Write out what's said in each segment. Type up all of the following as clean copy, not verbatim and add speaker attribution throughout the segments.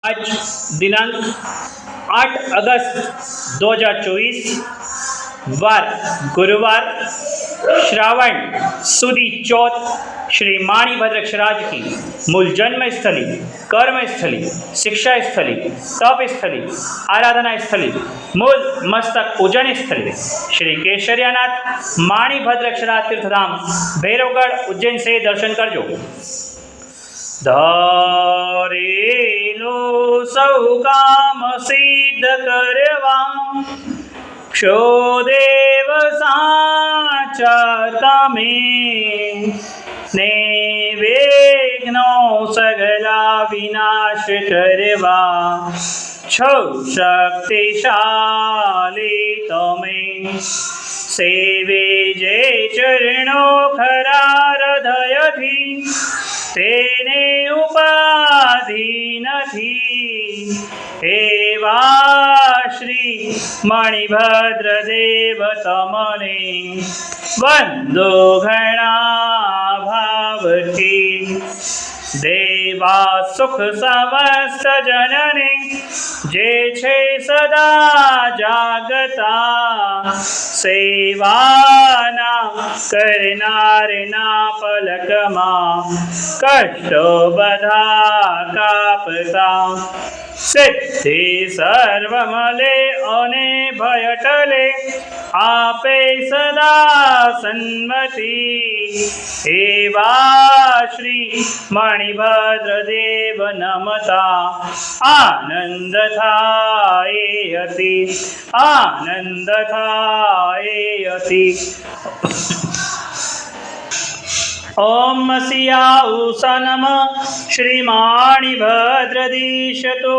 Speaker 1: आज दिनांक 8 अगस्त 2024 वार गुरुवार श्रावण सुदी चौथ श्री माणिभद्र अक्षराज की मूल जन्म स्थली, कर्म स्थली, शिक्षा स्थली, तप स्थली, आराधना स्थली, मूल मस्तक पूजन स्थली श्री केशरियानाथ माणिभद्र अक्षराज तीर्थधाम भैरवगढ़ उज्जैन से दर्शन करजो। धारेलो सौ काम सिद्ध करवा क्षो देव साचा तमे ने विघ्नो सगला विनाश करवा छो शक्तिशाली तमे सेवे जे चरणो खरा हृदय थी तेने उपाधि नहीं एवा श्री मणिभद्र देव तमने वंदो घना भावथी देवा सुख समस्त जनने जे छे सदा जागता सेवाना करनार ना पलकमा कष्टो बधा कापता सिद्धि सर्वमले अने भय टले आपे सदा सन्मति एवा श्री मणिभद्र देव नमता आनंद थाए अति आनंद थाए अति। ओम सियाऊसा नमः श्रीमाणिभद्रदीशतु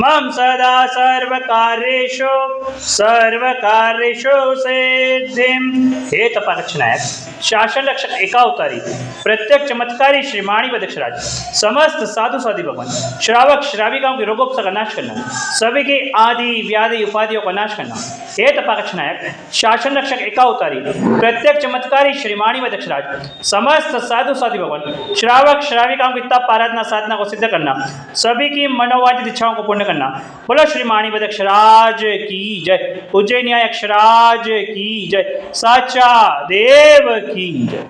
Speaker 1: मम सदा सर्वकार्येषु सिद्धिं। हे तपारक्षनायक शासन रक्षक एकावतारी प्रत्येक चमत्कारी श्री माणिभद्र अक्षराज समस्त साधु साधी भगवान श्रावक श्राविकाओं के रोगों का नाश करना, सभी के आदि व्याधि उपाधियों का नाश करना। हे तपारक्षनायक शासन रक्षक एकावतारी प्रत्येक चमत्कारी श्री माणिभद्र अक्षराज समस्त साधु साधी भगवान श्रावक श्राविकाओं की तप आराधना साधना को सिद्ध करना, सभी की मनोवांछित इच्छाओं को पूर्ण करना। बोलो श्री माणिभद्र अक्षराज की जय, उज्जैन अक्षराज की जय, साचा देव की जय।